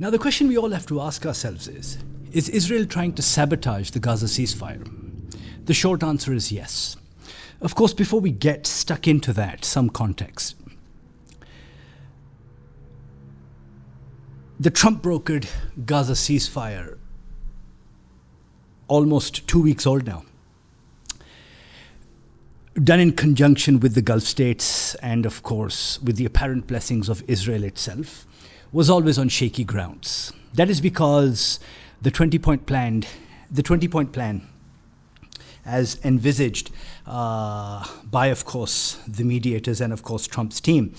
Now, the question we all have to ask ourselves is Israel trying to sabotage the Gaza ceasefire? The short answer is yes. Of course, before we get stuck into that, some context. The Trump-brokered Gaza ceasefire, almost 2 weeks old now, done in conjunction with the Gulf states and, of course, with the apparent blessings of Israel itself, was always on shaky grounds. That is because the 20-point plan, as envisaged by, of course, the mediators and, of course, Trump's team,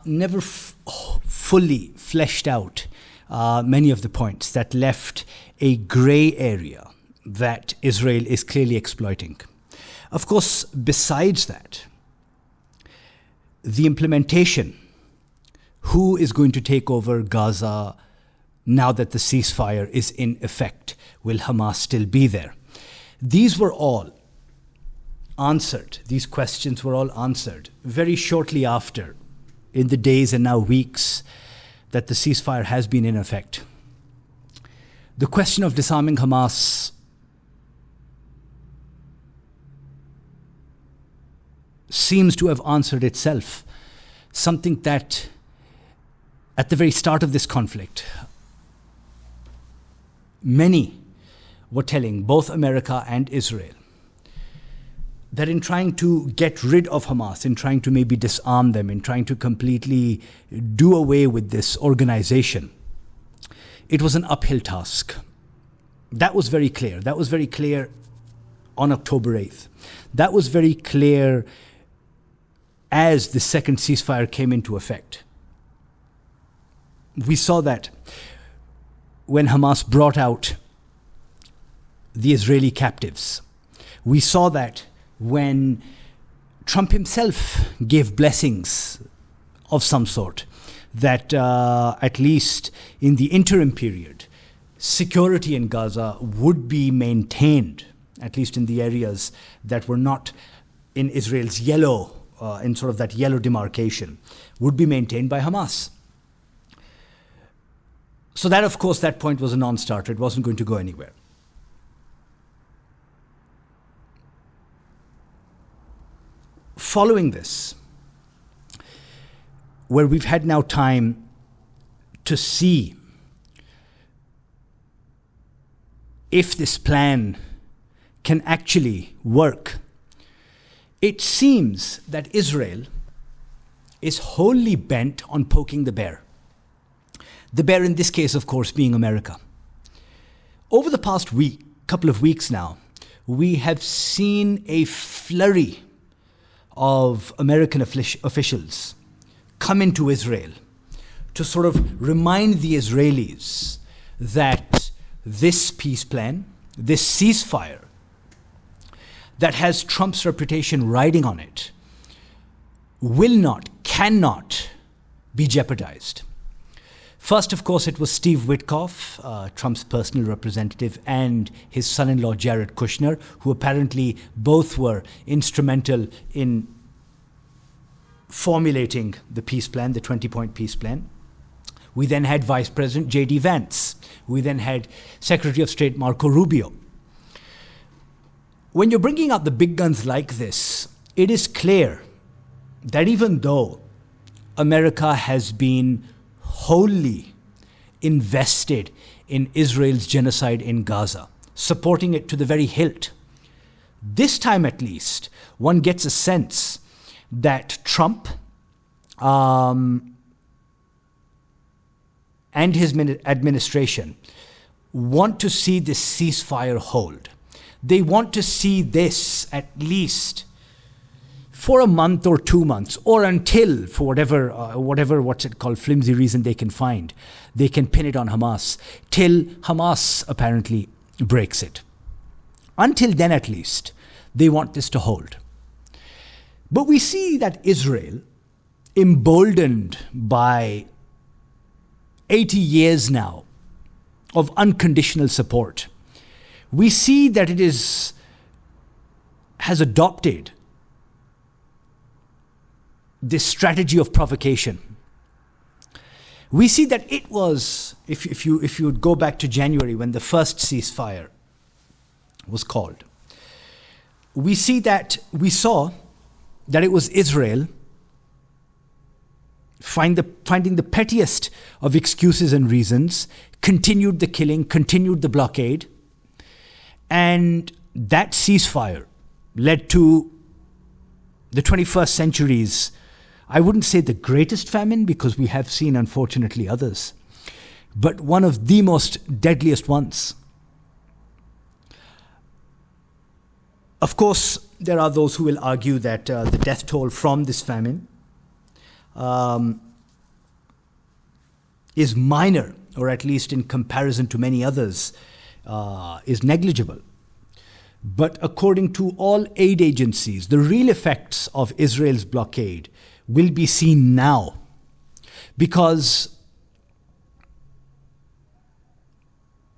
never fully fleshed out many of the points that left a gray area that Israel is clearly exploiting. Of course, besides that, the implementation, who is going to take over Gaza now that the ceasefire is in effect? Will Hamas still be there? These were all answered. These questions were all answered very shortly after, in the days and now weeks that the ceasefire has been in effect. The question of disarming Hamas seems to have answered itself. Something that, at the very start of this conflict, many were telling both America and Israel that in trying to get rid of Hamas, in trying to maybe disarm them, in trying to completely do away with this organization, it was an uphill task. That was very clear. That was very clear on October 8th. That was very clear as the second ceasefire came into effect. We saw that when Hamas brought out the Israeli captives. We saw that when Trump himself gave blessings of some sort, that at least in the interim period, security in Gaza would be maintained, at least in the areas that were not in Israel's yellow, in sort of that yellow demarcation, would be maintained by Hamas. So that, of course, that point was a non-starter. It wasn't going to go anywhere. Following this, where we've had now time to see if this plan can actually work, it seems that Israel is wholly bent on poking the bear. The bear in this case, of course, being America. Over the past couple of weeks now, we have seen a flurry of American officials come into Israel to sort of remind the Israelis that this peace plan, this ceasefire, that has Trump's reputation riding on it, will not, cannot be jeopardized. First, of course, it was Steve Witkoff, Trump's personal representative, and his son-in-law, Jared Kushner, who apparently both were instrumental in formulating the peace plan, the 20-point peace plan. We then had Vice President J.D. Vance. We then had Secretary of State Marco Rubio. When you're bringing out the big guns like this, it is clear that even though America has been wholly invested in Israel's genocide in Gaza, supporting it to the very hilt, this time at least, one gets a sense that Trump and his administration want to see this ceasefire hold. They want to see this at least for a month or 2 months, or until, for whatever flimsy reason they can find, they can pin it on Hamas, till Hamas apparently breaks it. Until then, at least, they want this to hold. But we see that Israel, emboldened by 80 years now of unconditional support, we see that it has adopted this strategy of provocation, We see that it was, if you would go back to January when the first ceasefire was called, we saw that it was Israel finding the pettiest of excuses and reasons, continued the killing, continued the blockade, and that ceasefire led to the 21st century's, I wouldn't say the greatest famine, because we have seen, unfortunately, others, but one of the most deadliest ones. Of course, there are those who will argue that the death toll from this famine is minor, or at least in comparison to many others, is negligible. But according to all aid agencies, the real effects of Israel's blockade will be seen now, because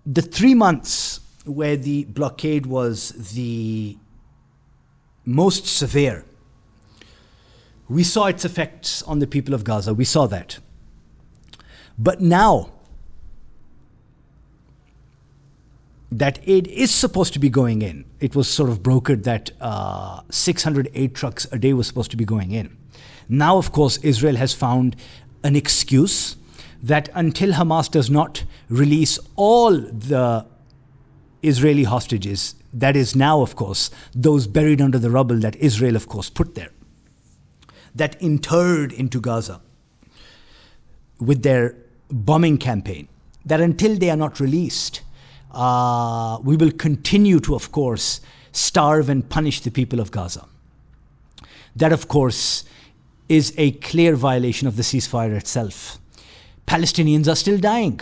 the 3 months where the blockade was the most severe, we saw its effects on the people of Gaza. We saw that. But now that aid is supposed to be going in, it was sort of brokered that 600 aid trucks a day was supposed to be going in. Now, of course, Israel has found an excuse that until Hamas does not release all the Israeli hostages, that is now, of course, those buried under the rubble that Israel, of course, put there, that interred into Gaza with their bombing campaign, that until they are not released, we will continue to, of course, starve and punish the people of Gaza. That, of course, is a clear violation of the ceasefire itself. Palestinians are still dying.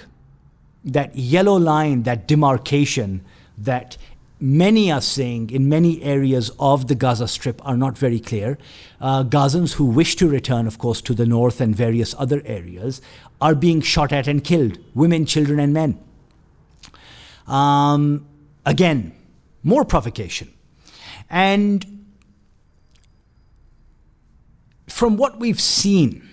That yellow line, that demarcation that many are saying in many areas of the Gaza Strip are not very clear. Gazans who wish to return, of course, to the north and various other areas are being shot at and killed, women, children, and men. Again, more provocation. And from what we've seen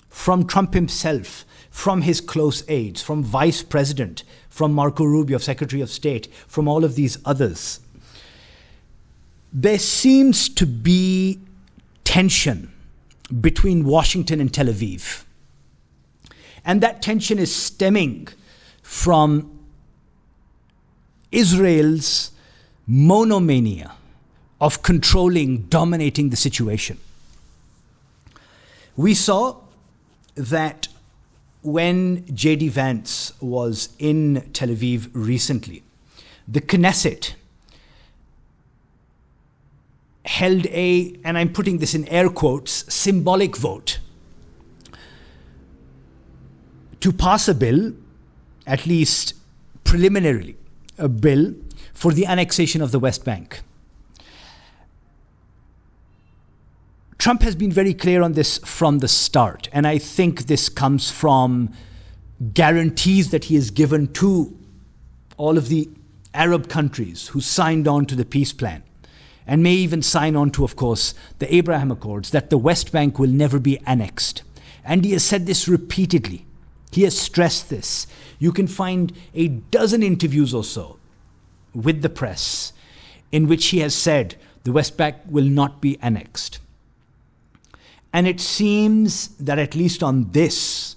from Trump himself, from his close aides, from Vice President, from Marco Rubio, Secretary of State, from all of these others, there seems to be tension between Washington and Tel Aviv. And that tension is stemming from Israel's monomania of controlling, dominating the situation. We saw that when J.D. Vance was in Tel Aviv recently, the Knesset held a, and I'm putting this in air quotes, symbolic vote to pass a bill, at least preliminarily, a bill for the annexation of the West Bank. Trump has been very clear on this from the start, and I think this comes from guarantees that he has given to all of the Arab countries who signed on to the peace plan, and may even sign on to, of course, the Abraham Accords, that the West Bank will never be annexed. And he has said this repeatedly. He has stressed this. You can find a dozen interviews or so with the press in which he has said the West Bank will not be annexed. And it seems that at least on this,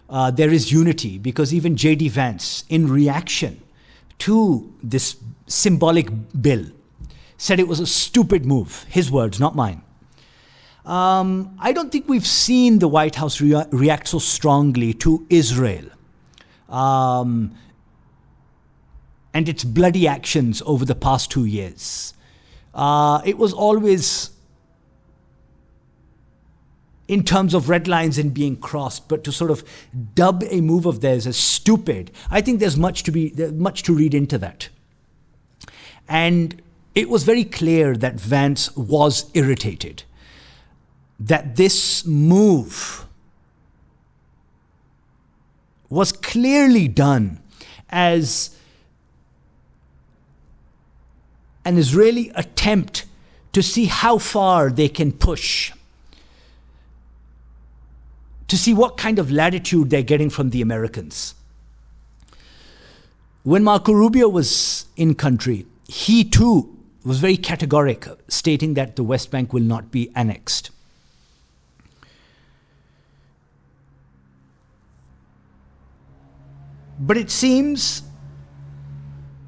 there is unity, because even J.D. Vance, in reaction to this symbolic bill, said it was a stupid move. His words, not mine. I don't think we've seen the White House react so strongly to Israel and its bloody actions over the past 2 years. It was always in terms of red lines and being crossed, but to sort of dub a move of theirs as stupid, I think there's much to read into that. And it was very clear that Vance was irritated, that this move was clearly done as an Israeli attempt to see how far they can push to see what kind of latitude they're getting from the Americans. When Marco Rubio was in country, he too was very categoric, stating that the West Bank will not be annexed. But it seems,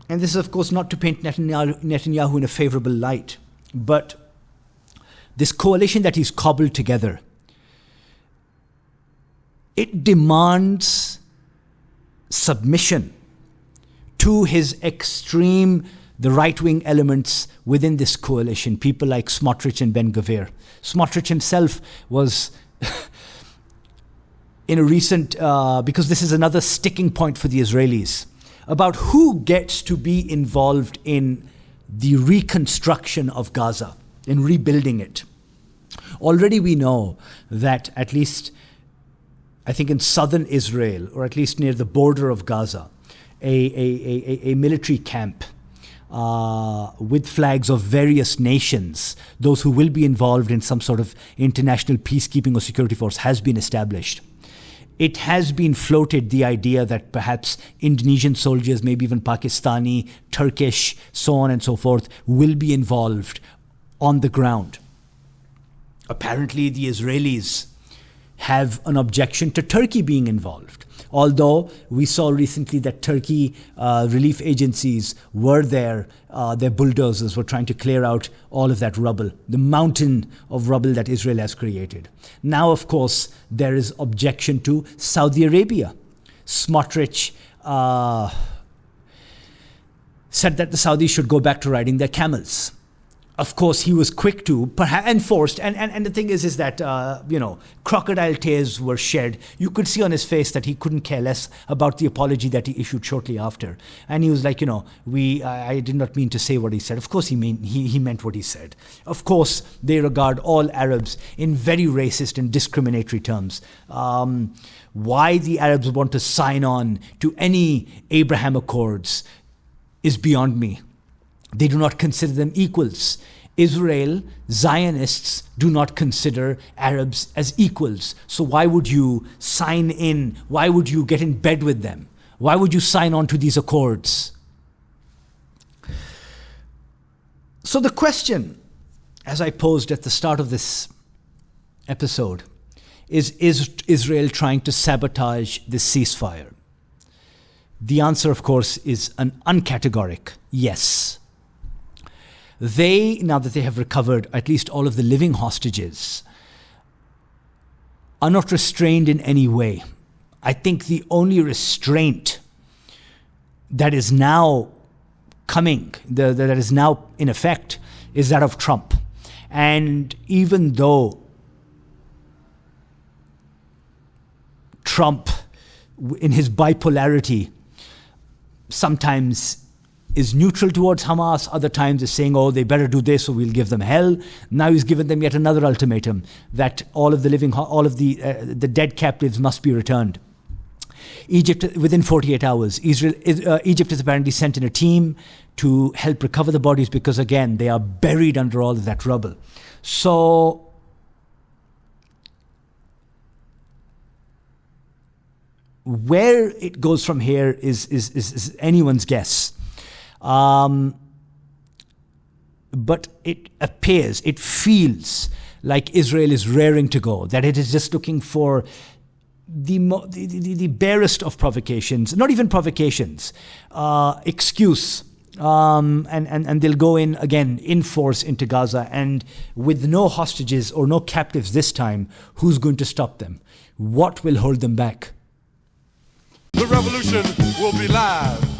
and this is of course not to paint Netanyahu in a favorable light, but this coalition that he's cobbled together, it demands submission to his extreme, the right-wing elements within this coalition, people like Smotrich and Ben-Gvir. Smotrich himself was in a recent, because this is another sticking point for the Israelis, about who gets to be involved in the reconstruction of Gaza, in rebuilding it. Already we know that at least, I think in southern Israel, or at least near the border of Gaza, a military camp with flags of various nations, those who will be involved in some sort of international peacekeeping or security force, has been established. It has been floated, the idea that perhaps Indonesian soldiers, maybe even Pakistani, Turkish, so on and so forth, will be involved on the ground. Apparently, the Israelis have an objection to Turkey being involved. Although we saw recently that Turkey relief agencies were there, their bulldozers were trying to clear out all of that rubble, the mountain of rubble that Israel has created. Now, of course, there is objection to Saudi Arabia. Smotrich said that the Saudis should go back to riding their camels. Of course, he was quick to, perhaps enforced, and the thing is that, crocodile tears were shed. You could see on his face that he couldn't care less about the apology that he issued shortly after. And he was like, I did not mean to say what he said. Of course he meant what he said. Of course, they regard all Arabs in very racist and discriminatory terms. Why the Arabs want to sign on to any Abraham Accords is beyond me. They do not consider them equals. Israel, Zionists, do not consider Arabs as equals. So why would you sign in? Why would you get in bed with them? Why would you sign on to these accords? So the question, as I posed at the start of this episode, is Israel trying to sabotage this ceasefire? The answer, of course, is an uncategoric yes. They, now that they have recovered at least all of the living hostages, are not restrained in any way. I think the only restraint that is now coming, that is now in effect, is that of Trump. And even though Trump, in his bipolarity, sometimes is neutral towards Hamas, other times is saying, oh, they better do this or we'll give them hell. Now he's given them yet another ultimatum that all of the dead captives must be returned. Egypt, within 48 hours, Egypt has apparently sent in a team to help recover the bodies because, again, they are buried under all of that rubble. So where it goes from here is anyone's guess. But it appears, it feels like Israel is raring to go, that it is just looking for the barest of provocations, not even provocations, excuse, and they'll go in again in force into Gaza, and with no hostages or no captives this time, who's going to stop them? What will hold them back? The revolution will be live.